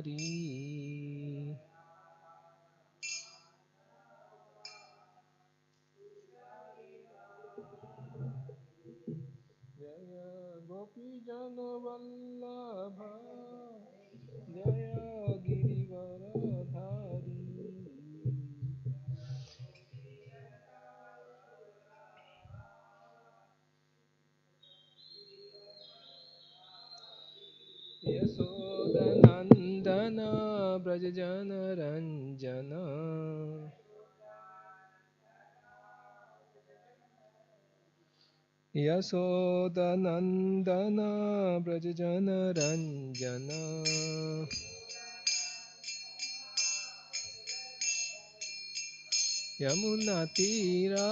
Jaya Gopi Jana Vallabha Jaya Girivaradhari Yashodanandana Brajajana Ranjana Yashodanandana Brajajana Ranjana Yamunatira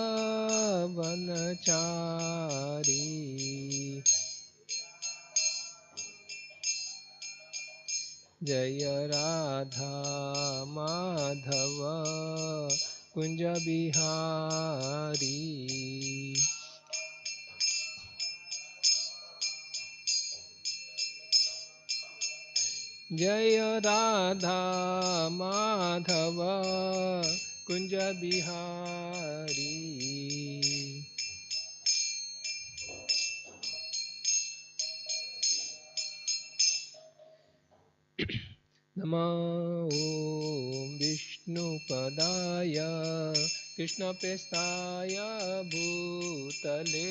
Vanachari Jaya Radha Madhava Kunja Bihari Jaya Radha Madhava Kunja Bihari Namo Om Vishnu Padaya Krishna Prestaya Bhutale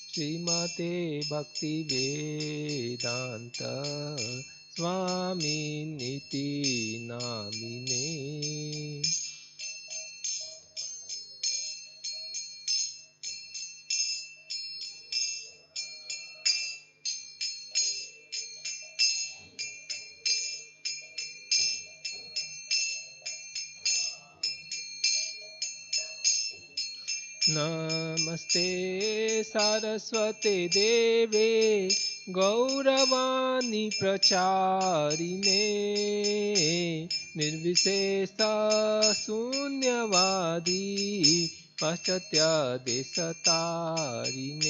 Srimate Bhakti Vedanta Swami Niti Namine Namaste Saraswate Deve Gauravani Pracharine Nirvisesa Sunyavadi Paschatya Desatarine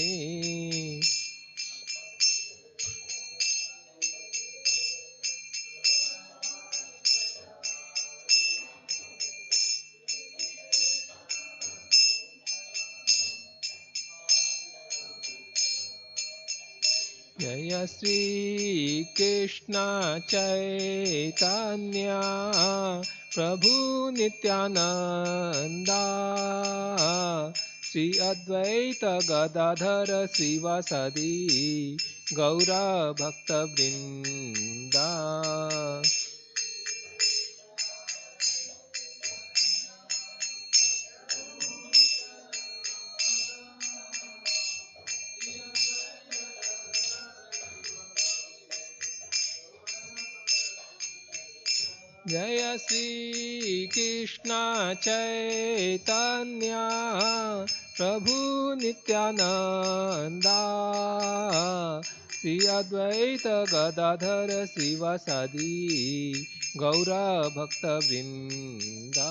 Jaya Sri Krishna Chaitanya Prabhu Nityananda Sri Advaita Gadadhara Srivasadi Gaura Bhakta Vrinda Jaya Sri Krishna Chaitanya Prabhu Nityananda Sri Advaita Gadadhara Srivasadi Gaura Bhakta Vrinda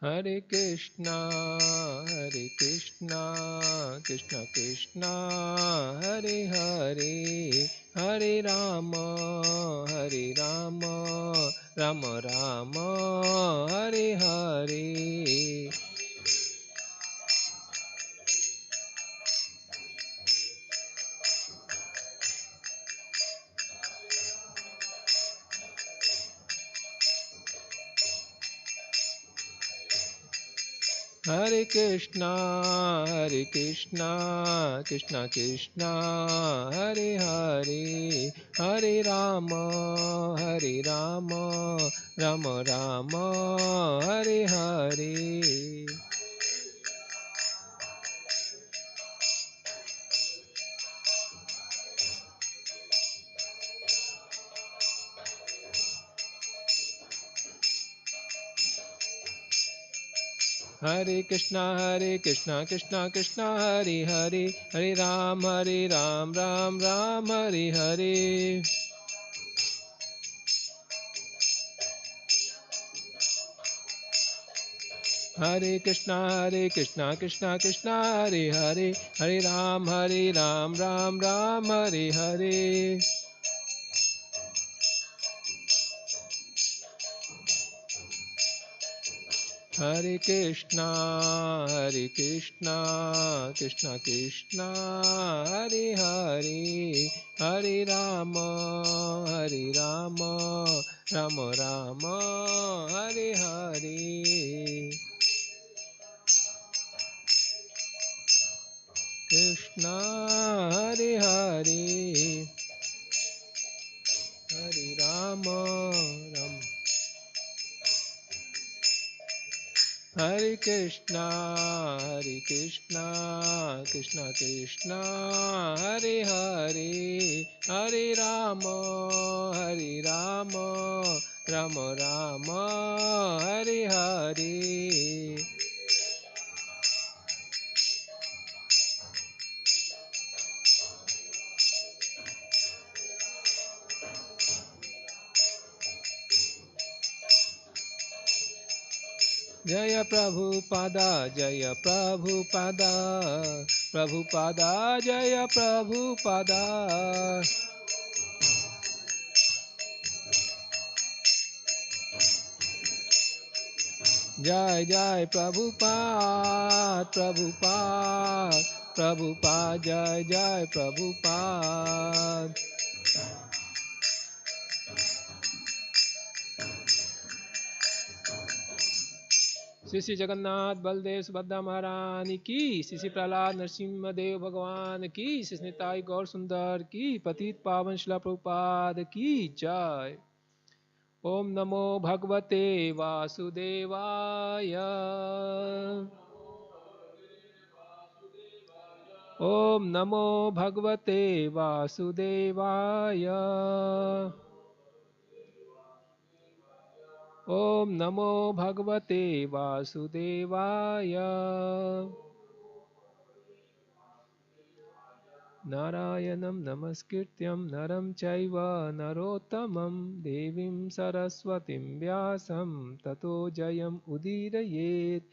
Hare Krishna, Krishna Krishna, Hare Hare, Hare Rama, Rama Rama, Hare Hare. Hare Krishna, Krishna Krishna, Hare Hare, Hare Rama, Rama Rama, Hare Hare. Hare Krishna, Krishna Krishna, Hare Hare, Hare Ram, Ram Ram, Hare Hare. Hare Krishna, Krishna Krishna, Hare Hare, Hare Ram, Ram Ram, Hare Hare. Hare Krishna, Krishna Krishna, Hare Hare, Hare Rama, Rama Rama, Hare Hare. Krishna, Hare Hare, Hare Rama, Hare Krishna, Krishna Krishna, Hare Hare, Hare Rama, Rama Rama, Hare Hare. Jaya Prabhupada, Jaya Prabhupada, Prabhupada, Jaya Prabhupada. Jai Jai Prabhupada, Prabhupada, Prabhupada, Jai Jai Prabhupada. Shri Shri Jagannath Baldev Subhadra महारानी की, श्री श्री प्रहलाद नरसिंह देव भगवान की, श्री निताई गौर सुंदर की, पतित पावन शिला प्रभुपाद की जय। ओम नमो भगवते वासुदेवाय। ओम नमो भगवते वासुदेवाय। ओम नमो भगवते वासुदेवाय। नारायणं नमस्कृत्यं नरं चैव नरोत्तमं देवीं सरस्वतीं व्यासं ततो जयम् उदीरयेत्।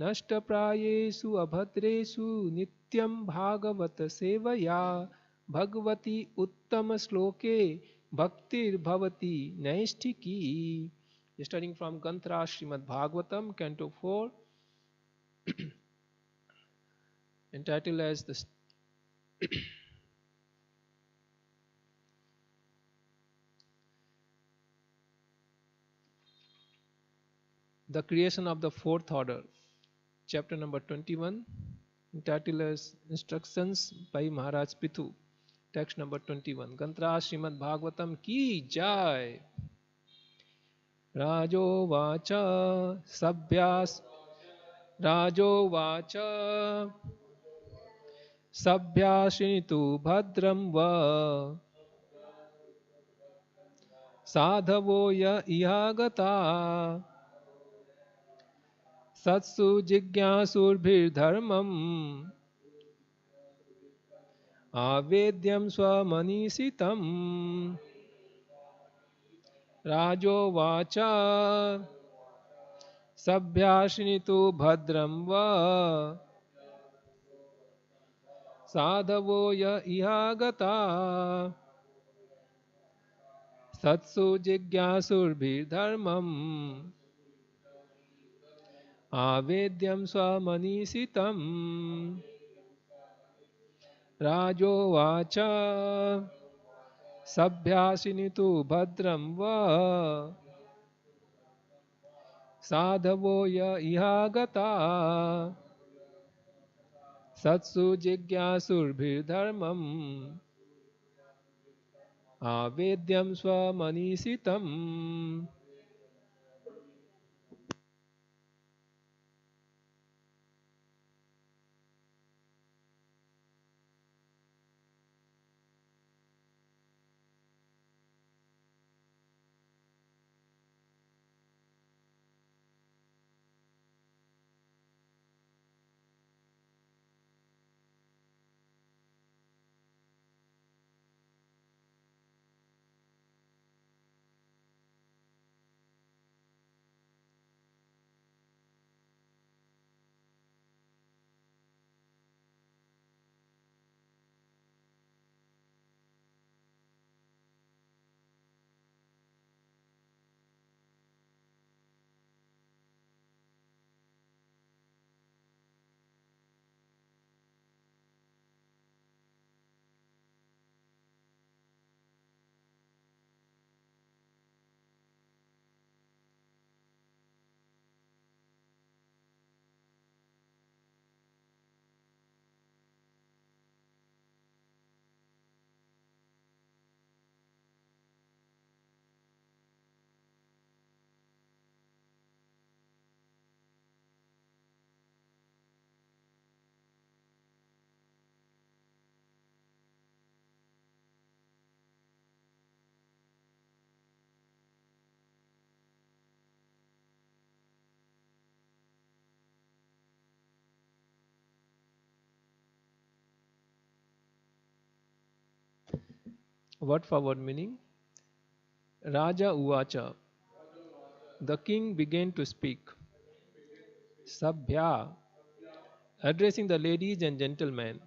नष्टप्रायेषु अभद्रेषु नित्यं भागवत सेवया Bhagwati उत्तमश्लोके भक्तिर्भवति नैष्ठिकी। Studying from Gantra Srimad Bhagavatam, Canto 4, entitled as the creation of the fourth order, chapter number 21, entitled as Instructions by Maharaj Pithu, text number 21. Gantra Srimad Bhagavatam ki jai. Rajo vacha sabhyas Rajo vacha sabhyashinitu bhadram va sadhavo ya ihagata satsu jigyasurbhirdharmam avedyam swamanisitam. Rajo vacha sabhyashinitu bhadram va sadhavo ya ihagata satsu jigyasurbhirdharmam avedyam swamanisitam. Rajo vacha sabhyasinitu bhadram va sadhavo ya ihagata satsu jigyasurbhirdharmam avedyam swamanisitam. Word for word meaning. Raja Uvacha. The king began to speak. Sabhya. Addressing the ladies and gentlemen.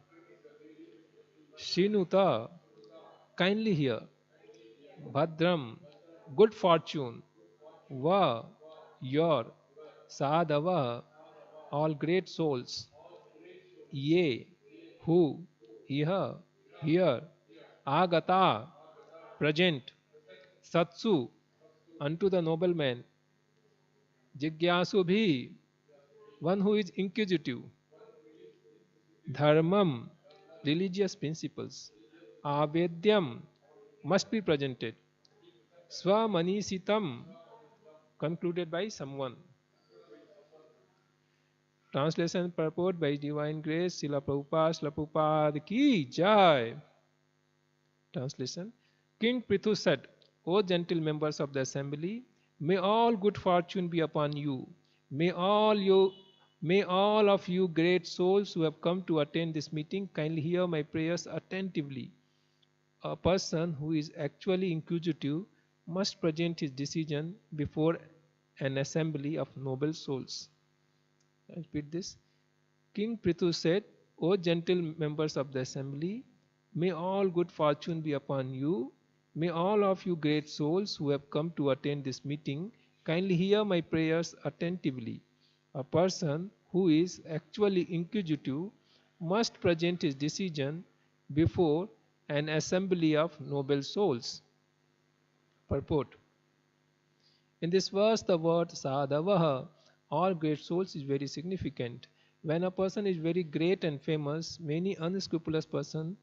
Shrinuta. Kindly hear. Bhadram. Good fortune. Va. Your. Sadhava. All great souls. Ye. Who. Iha. Here. Agata. Present. Satsu. Unto the nobleman. Jigyasubhi. One who is inquisitive. Dharmam. Religious principles. Avedyam. Must be presented. Swamanisitam. Concluded by someone. Translation purport by His Divine Grace Srila Prabhupada ki Jai. Translation. King Prithu said, O gentle members of the assembly, may all good fortune be upon you. May all of you great souls who have come to attend this meeting kindly hear my prayers attentively. A person who is actually inquisitive must present his decision before an assembly of noble souls. I repeat this. King Prithu said, O gentle members of the assembly, may all good fortune be upon you. May all of you great souls who have come to attend this meeting kindly hear my prayers attentively. A person who is actually inquisitive must present his decision before an assembly of noble souls. Purport. In this verse, the word sadhavaha, all great souls, is very significant. When a person is very great and famous, many unscrupulous persons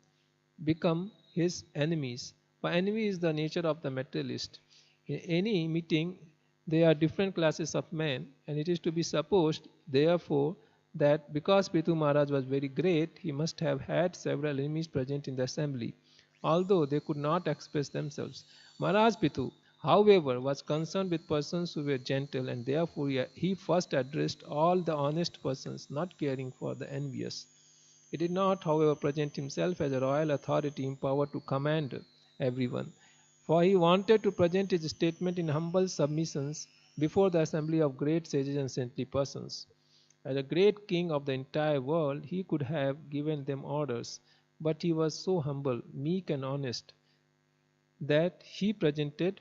become his enemies. For enemy is the nature of the materialist. In any meeting, there are different classes of men, and it is to be supposed, therefore, that because Prithu Maharaj was very great, he must have had several enemies present in the assembly, although they could not express themselves. Maharaj Prithu, however, was concerned with persons who were gentle, and therefore he first addressed all the honest persons, not caring for the envious. He did not, however, present himself as a royal authority empowered to command everyone, for he wanted to present his statement in humble submissions before the assembly of great sages and saintly persons. As a great king of the entire world, he could have given them orders, but he was so humble, meek and honest that he presented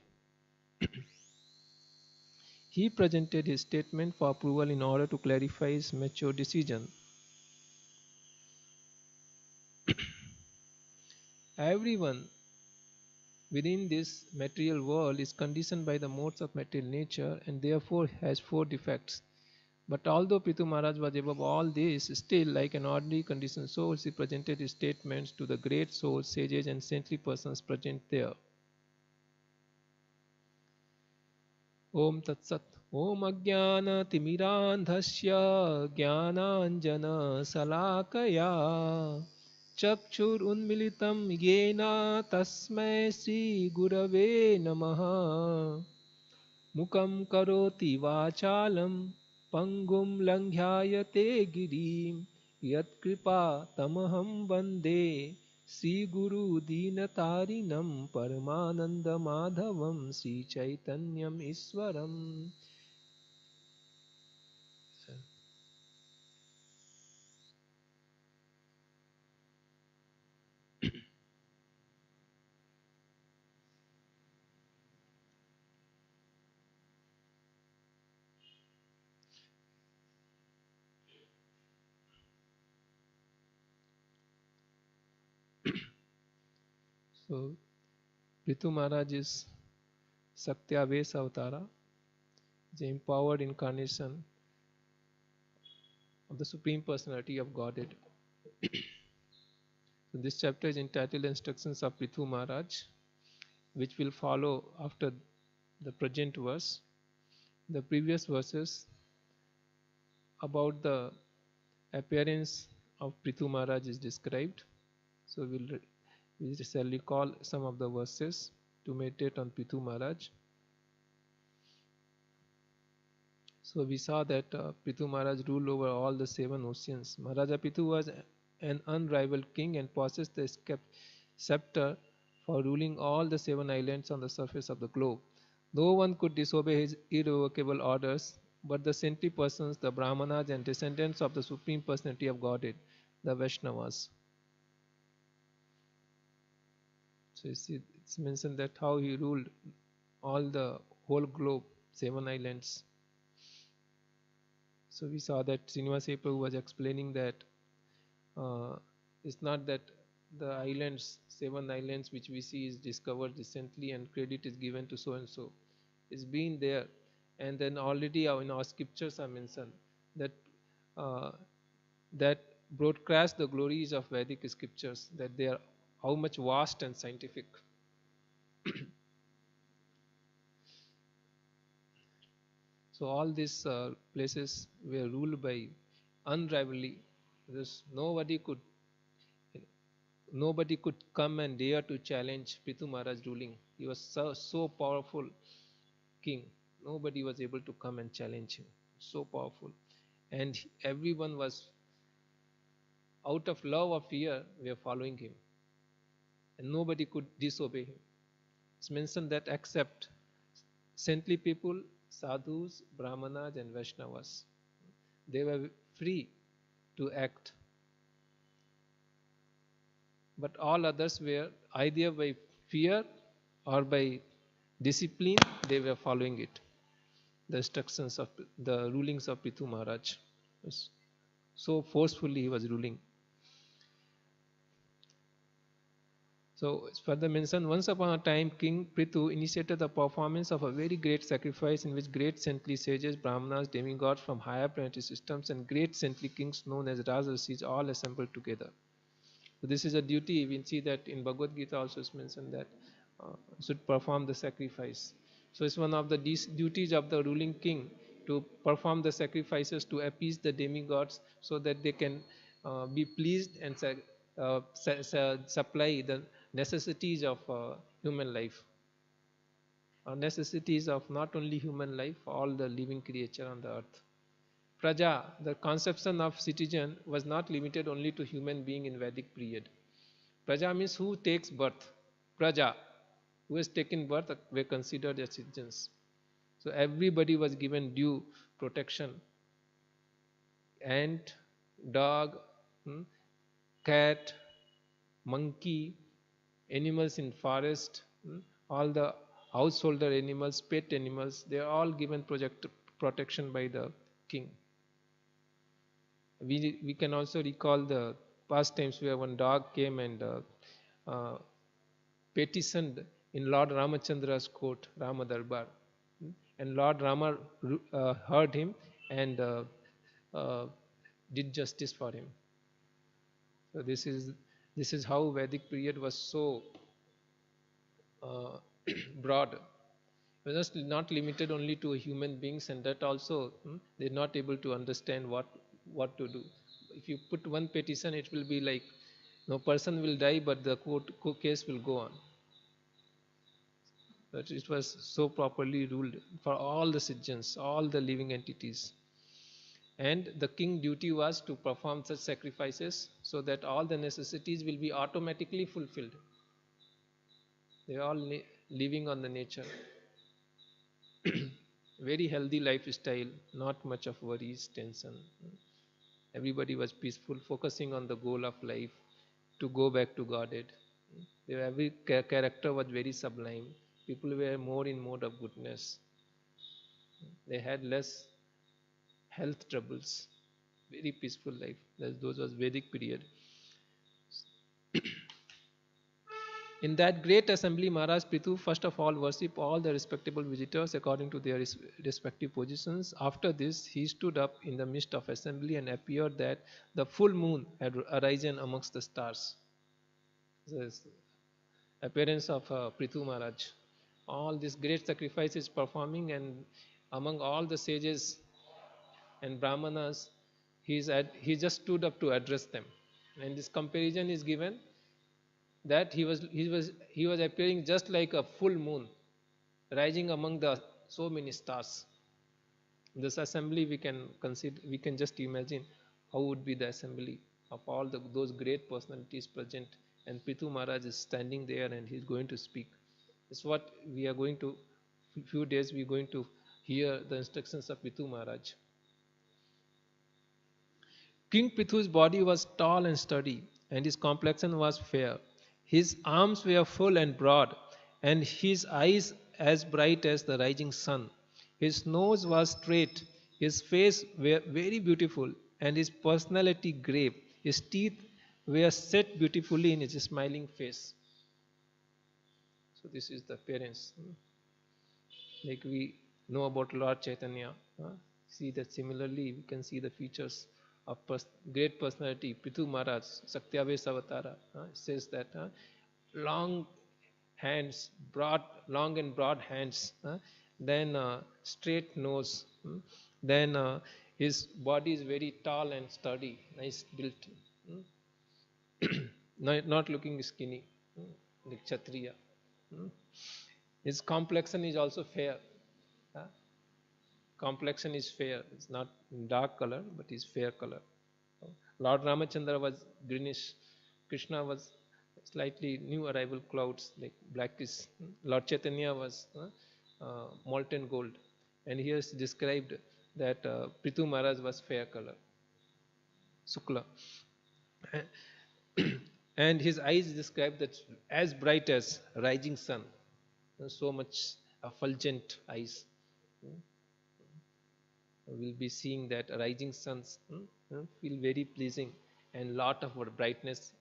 his statement for approval in order to clarify his mature decision. Everyone within this material world is conditioned by the modes of material nature and therefore has four defects. But although Prithu Maharaj was above all this, still, like an ordinary conditioned soul, he presented his statements to the great souls, sages, and saintly persons present there. Om Tat Sat. Om Ajnana Timirandhasya Jnananjana Salakaya Chakshur Unmilitam Yena Tasmai Sri Gurave Namaha Mukam Karoti Vachalam Pangum Langhayate Girim Yat Kripa Tamaham Vande Sri Guru Dinatarinam Paramananda Madhavam Sri Chaitanyam Iswaram. So, Prithu Maharaj is Saktyaves Avatara, the empowered incarnation of the Supreme Personality of Godhead. So this chapter is entitled Instructions of Prithu Maharaj, which will follow after the present verse. The previous verses about the appearance of Prithu Maharaj is described. So we shall recall some of the verses to meditate on Prithu Maharaj. So we saw that Prithu Maharaj ruled over all the 7 oceans. Maharaja Prithu was an unrivaled king and possessed the scepter for ruling all the 7 islands on the surface of the globe. No one could disobey his irrevocable orders, but the saintly persons, the Brahmanas and descendants of the Supreme Personality of Godhead, the Vaishnavas. So you see, it's mentioned that how he ruled all the whole globe, 7 islands. So we saw that Srinivasa Prabhu was explaining that it's not that the islands, 7 islands which we see is discovered recently and credit is given to so and so. It's been there, and then already in our scriptures are mentioned that that broadcast the glories of Vedic scriptures, that they are how much vast and scientific. So all these places were ruled by unrivalry. Nobody could come and dare to challenge Prithu Maharaj's ruling. He was so powerful king. Nobody was able to come and challenge him. So powerful. And everyone was, out of love or fear, were following him. And nobody could disobey him. It's mentioned that except saintly people, sadhus, brahmanas and Vaishnavas, they were free to act. But all others were either by fear or by discipline, they were following it. The instructions of the rulings of Prithu Maharaj. So forcefully he was ruling. So it's further mentioned, once upon a time King Prithu initiated the performance of a very great sacrifice in which great saintly sages, brahmanas, demigods from higher planetary systems and great saintly kings known as Rajarshis all assembled together. So this is a duty. We see that in Bhagavad Gita also is mentioned that should perform the sacrifice. So it's one of the duties of the ruling king to perform the sacrifices to appease the demigods so that they can be pleased and supply the necessities of human life. Necessities of not only human life, all the living creature on the earth. Praja, the conception of citizen, was not limited only to human being in Vedic period. Praja means who takes birth. Praja, who has taken birth, were considered as citizens. So everybody was given due protection. Ant, dog, cat, monkey, animals in forest, all the householder animals, pet animals, they are all given protection by the king. We can also recall the past times where one dog came and petitioned in Lord Ramachandra's court, Rama Darbar, and Lord Rama heard him and did justice for him. So this is how Vedic period was so broad. It was not limited only to human beings, and that also they're not able to understand what to do. If you put one petition, it will be like no person will die, but the court case will go on. But it was so properly ruled for all the citizens, all the living entities. And the king's duty was to perform such sacrifices so that all the necessities will be automatically fulfilled. They are all living on the nature. Very healthy lifestyle, not much of worries, tension. Everybody was peaceful, focusing on the goal of life, to go back to Godhead. Every character was very sublime. People were more in mode of goodness. They had less health troubles. Very peaceful life. Those was Vedic period. In that great assembly, Maharaj Prithu first of all worshipped all the respectable visitors according to their respective positions. After this, he stood up in the midst of assembly and appeared that the full moon had arisen amongst the stars. This appearance of Prithu Maharaj. All this great sacrifice is performing, and among all the sages and brahmanas, he just stood up to address them. And this comparison is given that he was appearing just like a full moon rising among the so many stars. This assembly we can just imagine how would be the assembly of all those great personalities present and Prithu Maharaj is standing there and he's going to speak. It's what we are going to, few days we are going to hear the instructions of Prithu Maharaj. King Prithu's body was tall and sturdy, and his complexion was fair. His arms were full and broad, and his eyes as bright as the rising sun. His nose was straight, his face were very beautiful, and his personality grave. His teeth were set beautifully in his smiling face. So this is the appearance. Like we know about Lord Chaitanya. See that similarly we can see the features of great personality. Prithu Maharaj, Saktyavesh Avatara, says that long hands, long and broad hands, then straight nose, then his body is very tall and sturdy, nice built, not looking skinny, like Kshatriya. His complexion is also fair. Complexion is fair. It's not dark color, but it's fair color. Lord Ramachandra was greenish. Krishna was slightly new arrival clouds, like blackish. Lord Chaitanya was molten gold. And he has described that Prithu Maharaj was fair color, Sukla. And his eyes described that as bright as rising sun. So much effulgent eyes. We'll be seeing that rising suns feel very pleasing, and lot of brightness,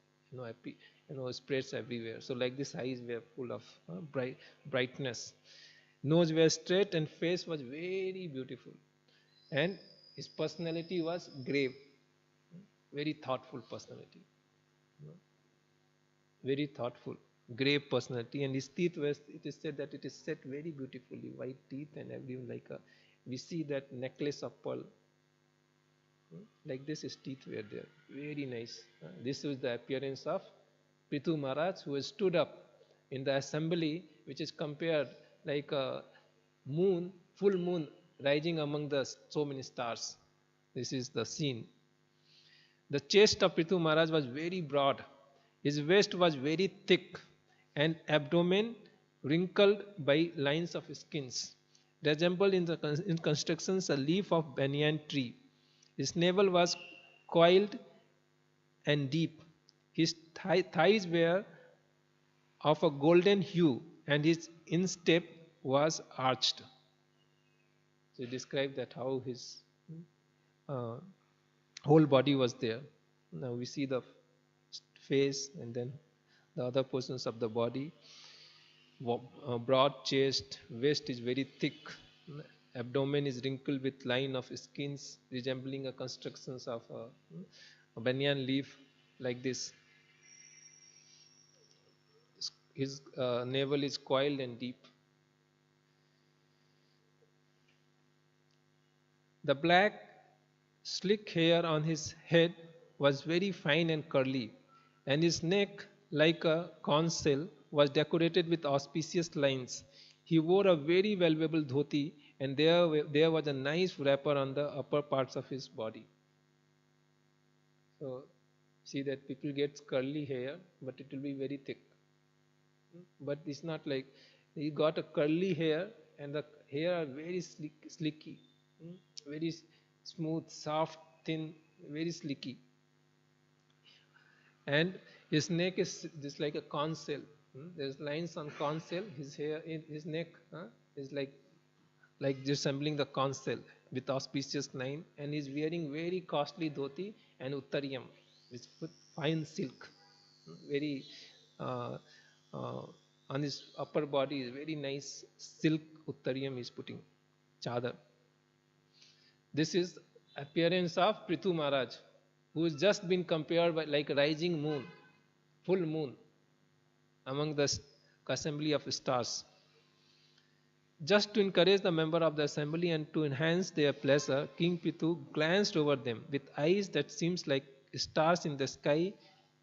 spreads everywhere. So like this, eyes were full of brightness. Nose were straight and face was very beautiful, and his personality was grave, very thoughtful personality, very thoughtful, grave personality. And his teeth were, it is said that it is set very beautifully, white teeth and everything, like a, we see that necklace of pearl. Like this, his teeth were there. Very nice. This is the appearance of Prithu Maharaj, who has stood up in the assembly, which is compared like a moon, full moon rising among the so many stars. This is the scene. The chest of Prithu Maharaj was very broad. His waist was very thick, and abdomen wrinkled by lines of skins, resembled in constructions a leaf of banyan tree. His navel was coiled and deep. His thighs were of a golden hue, and his instep was arched. So he described that how his whole body was there. Now we see the face and then the other portions of the body. Broad chest, waist is very thick, abdomen is wrinkled with line of skins resembling a constructions of a banyan leaf, like this. His navel is coiled and deep. The black slick hair on his head was very fine and curly, and his neck, like a conch shell, was decorated with auspicious lines. He wore a very valuable dhoti, and there was a nice wrapper on the upper parts of his body. So see that people get curly hair, but it will be very thick. But it's not like he got a curly hair, and the hair are very slicky, very smooth, soft, thin, very slicky. And his neck is just like a conch shell. There's lines on conch shell. His hair, his neck is like resembling the conch shell with auspicious line, and he's wearing very costly dhoti and uttariyam, which with fine silk, very on his upper body is very nice silk uttariyam is putting, chadar. This is appearance of Prithu Maharaj, who has just been compared by like rising moon, full moon among the assembly of stars. Just to encourage the member of the assembly and to enhance their pleasure, King Prithu glanced over them with eyes that seems like stars in the sky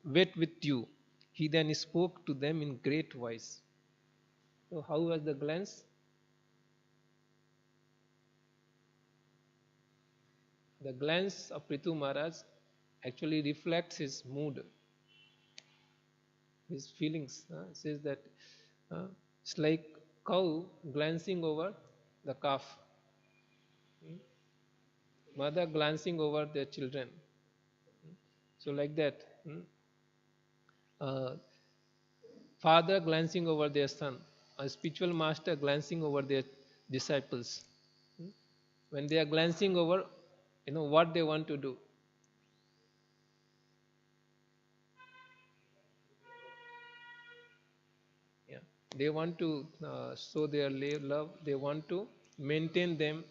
wet with dew. He then spoke to them in great voice. So how was the glance? The glance of Prithu Maharaj actually reflects his mood. his feelings. Says that it's like cow glancing over the calf, mother glancing over their children. So like that, uh, father glancing over their son, a spiritual master glancing over their disciples. When they are glancing over, what they want to do. Yeah, they want to show their love. They want to maintain them.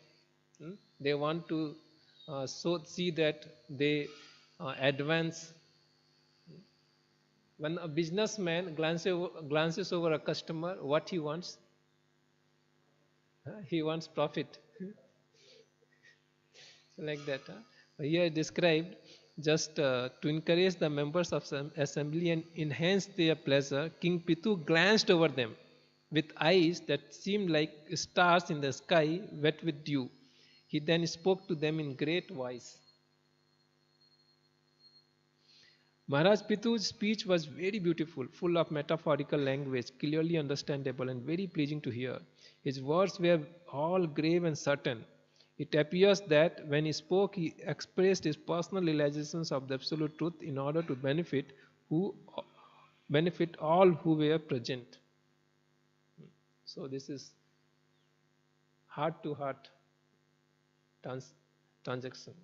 They want to see that they advance. When a businessman glances over a customer, what he wants? He wants profit. Like that. Here described, just to encourage the members of some assembly and enhance their pleasure, King Pitu glanced over them with eyes that seemed like stars in the sky wet with dew. He then spoke to them in great voice. Maharaj Pitu's speech was very beautiful, full of metaphorical language, clearly understandable and very pleasing to hear. His words were all grave and certain. It appears that when he spoke, he expressed his personal realizations of the absolute truth in order to benefit all who were present. So this is heart to heart transaction.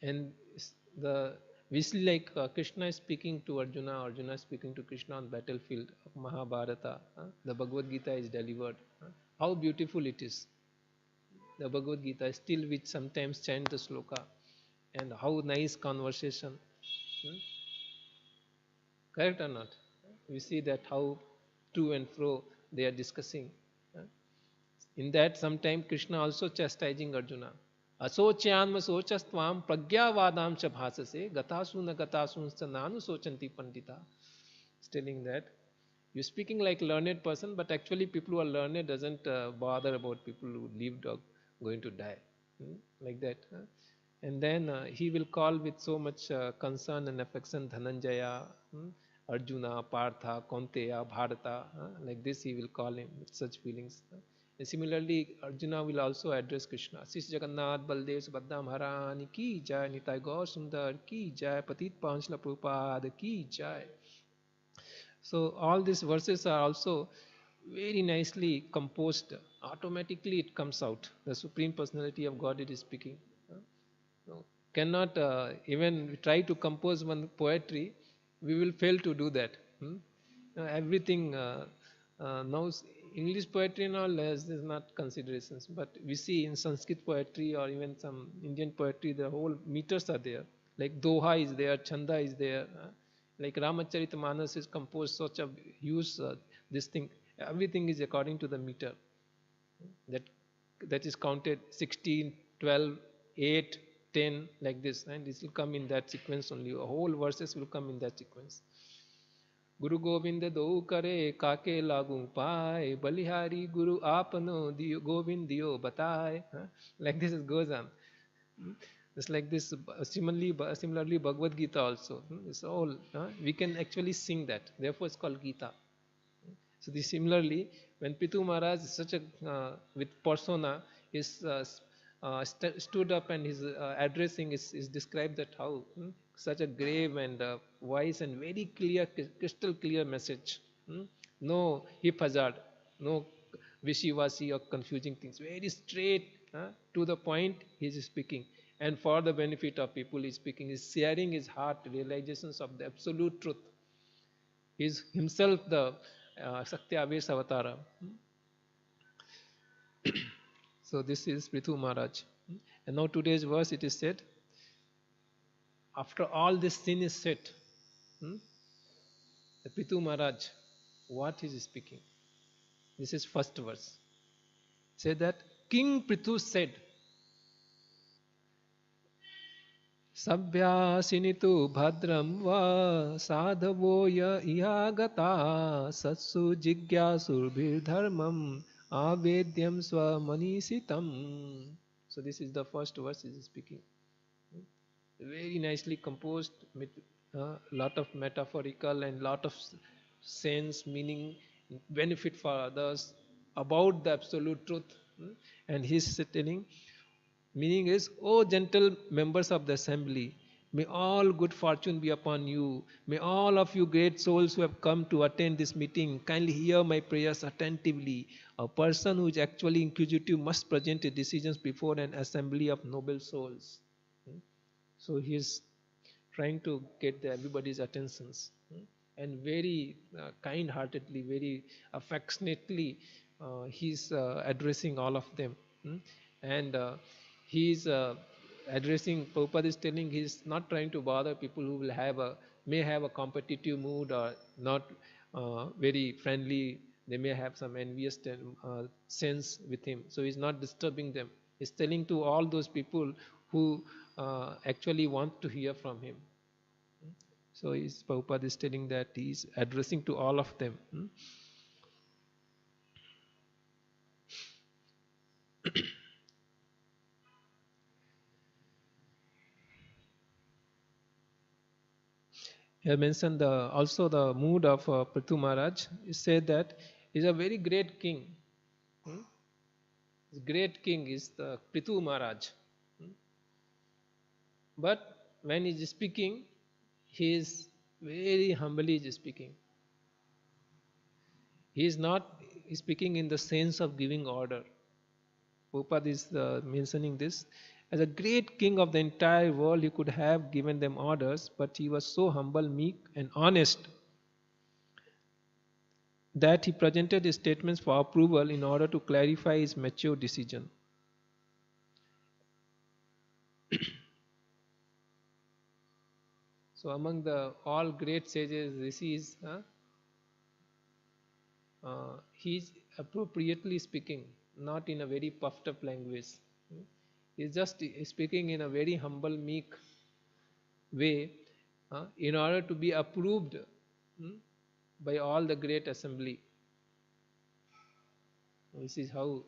And we see like Krishna is speaking to Arjuna, Arjuna is speaking to Krishna on battlefield of Mahabharata. The Bhagavad Gita is delivered. How beautiful it is. The Bhagavad Gita, still we sometimes chant the sloka, and how nice conversation. Correct or not? We see that how to and fro they are discussing. In that, sometime Krishna also chastising Arjuna. Asocyanma sochastvam pragyavadam cha bhasase gatasu na gatasu nanu sochanti pandita. Telling that you're speaking like learned person, but actually people who are learned doesn't bother about people who lived or going to die. Like that. And then he will call with so much concern and affection Dhananjaya, Arjuna, Partha, Kaunteya, Bharata. Like this he will call him with such feelings. And similarly, Arjuna will also address Krishna. Sisi Jagannath, Baldev, Subhadra Maharani ki jai, Nitai Gaur Sundar ki jai, Patit Pavanshla Prabhupada ki jai. So all these verses are also very nicely composed. Automatically it comes out. The Supreme Personality of Godhead is speaking. Cannot even try to compose one poetry, we will fail to do that. Everything now English poetry and all is not considerations, but we see in Sanskrit poetry or even some Indian poetry, the whole meters are there. Like Doha is there, Chanda is there. Like Ramacharita is composed such a huge this thing. Everything is according to the meter. That is counted 16, 12, 8, 10 like this, and this will come in that sequence only. Whole verses will come in that sequence. Guru Govind do kare kake lagu pae balihari Guru apano diyo Govind diyo bataye. Like this it goes on. Just like this, similarly Bhagavad Gita also. It's all we can actually sing that. Therefore, it's called Gita. So this similarly, when Pitu Maharaj such a with persona is stood up and his addressing is described that how such a grave and wise and very clear, crystal clear message. No hip hazard, no wishy-washy or confusing things. Very straight to the point he is speaking. And for the benefit of people he is speaking, he is sharing his heart, realizations of the absolute truth. He is himself the Sakya Aves Avatara. So this is Prithu Maharaj. And now today's verse it is said, after all this sin is set, the Prithu Maharaj, what is he speaking? This is first verse. Say that King Prithu said, Sabhyasinitu bhadram va sadhavoya ihagata satsu jigyasurvir dharmam avedyam swamanisitam. So this is the first verse he is speaking. Very nicely composed, lot of metaphorical and lot of sense, meaning, benefit for others about the absolute truth. And he's telling, meaning is, O gentle members of the assembly, may all good fortune be upon you. May all of you great souls who have come to attend this meeting kindly hear my prayers attentively. A person who is actually inquisitive must present his decisions before an assembly of noble souls. So he is trying to get everybody's attentions, and very kind-heartedly, very affectionately, he's addressing all of them. And he's addressing, Prabhupada is telling, he's not trying to bother people who will may have a competitive mood, or not very friendly. They may have some envious sense with him. So he's not disturbing them. He's telling to all those people who actually want to hear from him. So Prabhupada is telling that he is addressing to all of them. He mentioned also the mood of Prithu Maharaj. He said that he is a very great king. The great king is the Prithu Maharaj. But when he is speaking, he is very humbly speaking. He is not speaking in the sense of giving order. Prabhupada is mentioning this. As a great king of the entire world, he could have given them orders, but he was so humble, meek, and honest that he presented his statements for approval in order to clarify his mature decision. So among the all great sages, rishis, he's appropriately speaking, not in a very puffed up language. He's just speaking in a very humble, meek way, in order to be approved by all the great assembly. This is how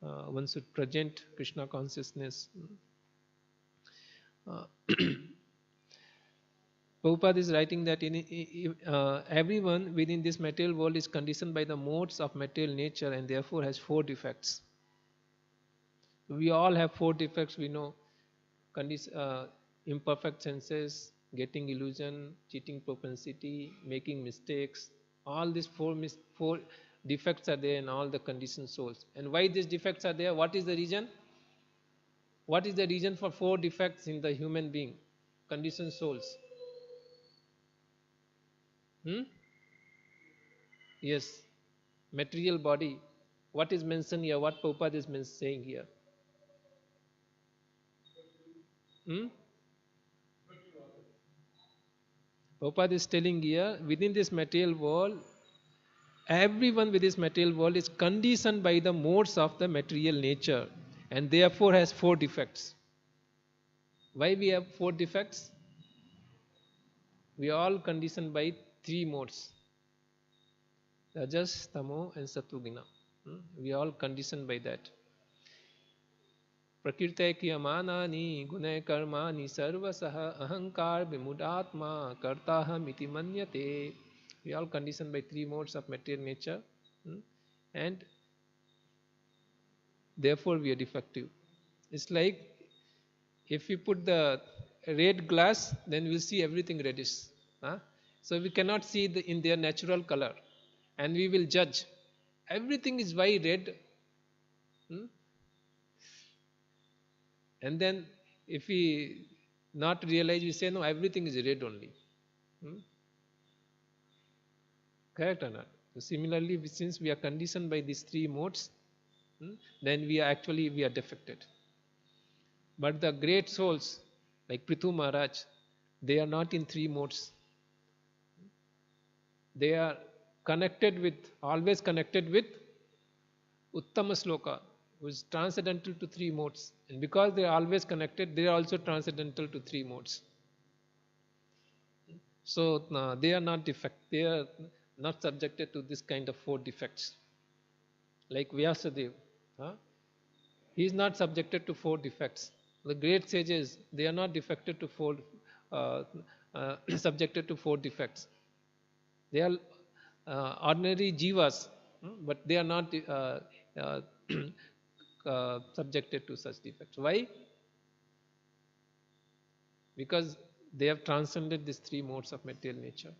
one should present Krishna consciousness. Prabhupada is writing that everyone within this material world is conditioned by the modes of material nature and therefore has 4 defects. We all have 4 defects, we know. Imperfect senses, getting illusion, cheating propensity, making mistakes. All these 4 defects are there in all the conditioned souls. And why these defects are there? What is the reason? What is the reason for 4 defects in the human being, conditioned souls? Yes, material body. What is mentioned here? What Prabhupada is saying here? Prabhupada is telling here, within this material world, everyone with this material world is conditioned by the modes of the material nature and therefore has 4 defects. Why we have 4 defects? We are all conditioned by 3 modes: Rajas, Tamo and Sattva-guna. We are all conditioned by that. Prakirte kriyamanani gunay karmani sarvasaha ahankar vimudatma kartaham iti manyate. We are all conditioned by 3 modes of material nature, and therefore we are defective. It's like if we put the red glass, then we'll see everything reddish. So we cannot see in their natural color, and we will judge. Everything is why red. And then if we not realize, we say, no, everything is red only. Correct or not? So similarly, since we are conditioned by these 3 modes, then we are defected. But the great souls like Prithu Maharaj, they are not in 3 modes. They are always connected with Uttama Sloka, who is transcendental to 3 modes. And because they are always connected, they are also transcendental to 3 modes. So they are not They are not subjected to this kind of 4 defects. Like Vyasadeva, he is not subjected to 4 defects. The great sages, they are not defected to 4 subjected to 4 defects. They are ordinary jivas, but they are not uh, subjected to such defects. Why? Because they have transcended these 3 modes of material nature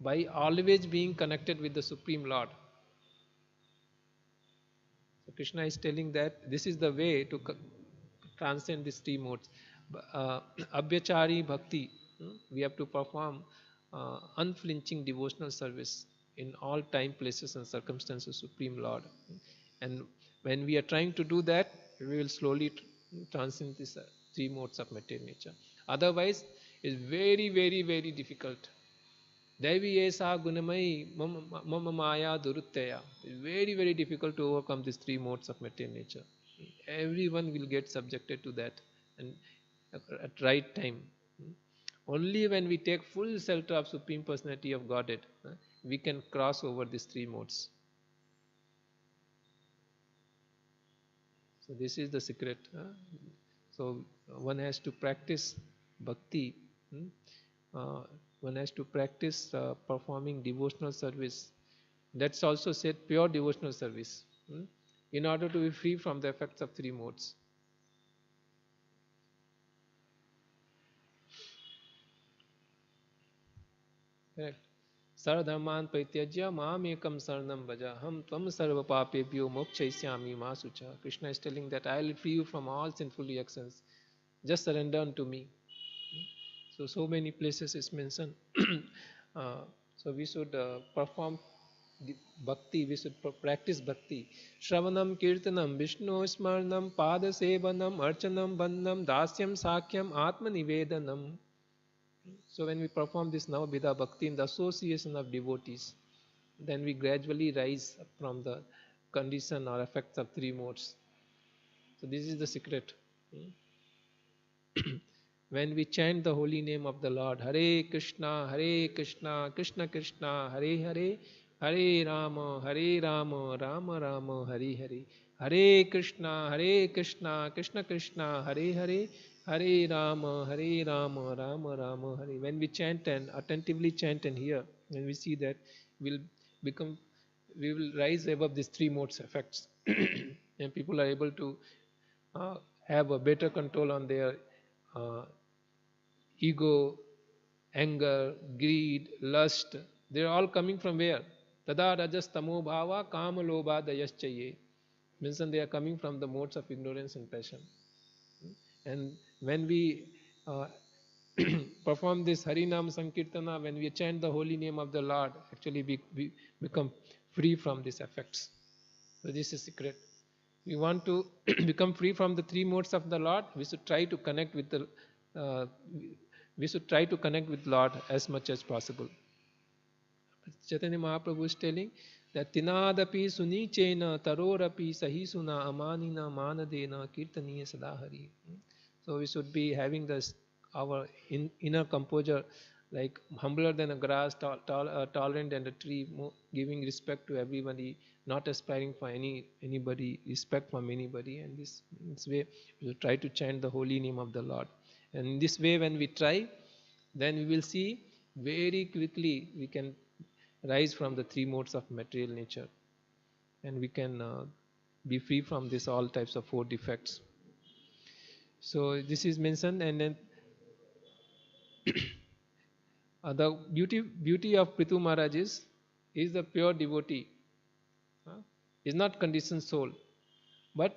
by always being connected with the Supreme Lord. So Krishna is telling that this is the way to transcend these 3 modes. Abhyachari bhakti, we have to perform unflinching devotional service in all time, places and circumstances, Supreme Lord. And when we are trying to do that, we will slowly transcend these 3 modes of material nature. Otherwise, it's very, very, very difficult. Devi esa gunamai mama maya duruttaya. It's very, very difficult to overcome these 3 modes of material nature. Everyone will get subjected to that, and at right time. Only when we take full shelter of Supreme Personality of Godhead, we can cross over these 3 modes. So this is the secret. So one has to practice bhakti. One has to practice performing devotional service. That's also said pure devotional service, in order to be free from the effects of 3 modes. Correct. Saradharman paityajya mam ekam saranam vaja ham tvam sarva papebhyo mokshaisyami ma sucha. Krishna is telling that I will free you from all sinful reactions. Just surrender unto me. So many places is mentioned. So we should perform bhakti, we should practice bhakti. Shravanam, Kirtanam, Vishnu Smarnam, Pada Sevanam, Archanam, Bandham, Dasyam, Sakyam, Atma Nivedanam. So when we perform this Navabhida Bhakti in the association of devotees, then we gradually rise from the condition or effects of 3 modes. So this is the secret. When we chant the holy name of the Lord, Hare Krishna, Krishna Krishna, Hare Hare, Hare Rama, Rama Rama, Hare Hare, Hare Krishna, Krishna Krishna, Hare Hare, Hare Rama, Rama Rama, Hare. When we chant and attentively chant and hear, when we see that, we will rise above these 3 modes effects, and people are able to have a better control on their ego, anger, greed, lust. They are all coming from where? Tada rajas tamo bhava kama lobha dayaschaye. Means they are coming from the modes of ignorance and passion. And when we perform this Harinam Sankirtana, when we chant the holy name of the Lord, actually we become free from these effects. So this is secret. We want to become free from the 3 modes of the Lord. We should try to connect with the Lord as much as possible. Chaitanya Mahaprabhu is telling that Tinadapi Sunichena Tarorapi Sahisuna Amanina Manadena Kirtaniya Sadahari. So we should be having our inner composure, like humbler than a grass, tolerant than a tree, giving respect to everybody, not aspiring for anybody, respect from anybody. And this way we will try to chant the holy name of the Lord. And in this way, when we try, then we will see very quickly we can rise from the 3 modes of material nature, and we can be free from this all types of 4 defects. So this is mentioned, and then the beauty of Prithu Maharaj is the pure devotee. He is not conditioned soul, but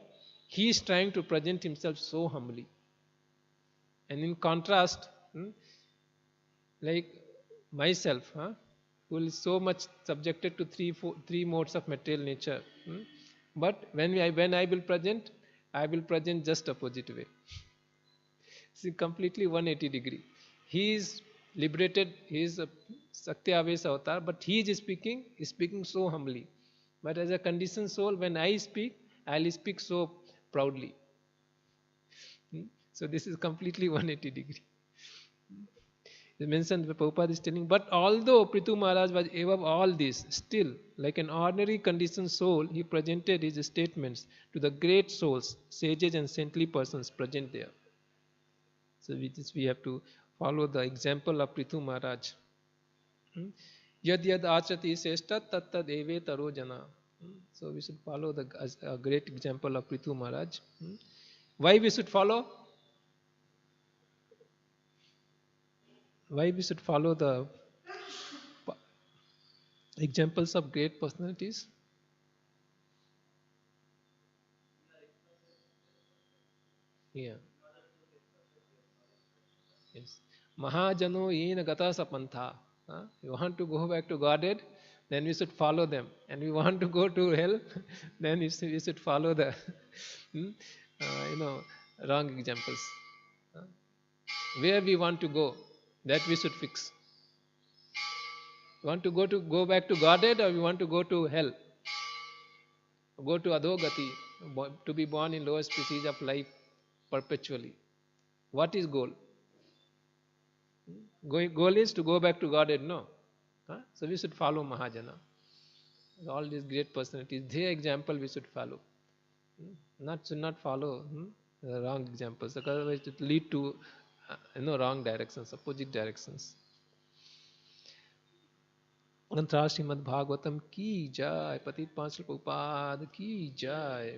he is trying to present himself so humbly. And in contrast, like myself, who is so much subjected to 3 modes of material nature, but when I will present just opposite way. See, completely 180 degree. He is liberated. He is a Sakti Aves avatar, but he is speaking so humbly. But as a conditioned soul, when I speak, I'll speak so proudly. So this is completely 180 degree. It mentioned, Prabhupada is telling, but although Prithu Maharaj was above all this, still, like an ordinary conditioned soul, he presented his statements to the great souls, sages and saintly persons present there. So with this we have to follow the example of Prithu Maharaj. Yad yad achrati seshtat tat tad eve taro jana. So we should follow the a great example of Prithu Maharaj. Why we should follow? Why we should follow the examples of great personalities? Yeah. Yes. Mahajano yena gata sapantha. You want to go back to Godhead, then we should follow them. And we want to go to hell, then we should follow the hmm, you know, wrong examples. Where we want to go, that we should fix. Want to go back to Godhead, or we want to go to hell? Go to Adhogati, to be born in lower species of life perpetually. What is goal? Goal is to go back to Godhead, no? So we should follow Mahajana. All these great personalities, their example we should follow. Should not follow the wrong examples, because otherwise it lead to wrong directions, opposite directions. Anantara Srimad Bhagavatam ki jai, Patit Panchal Prabhupada ki jai.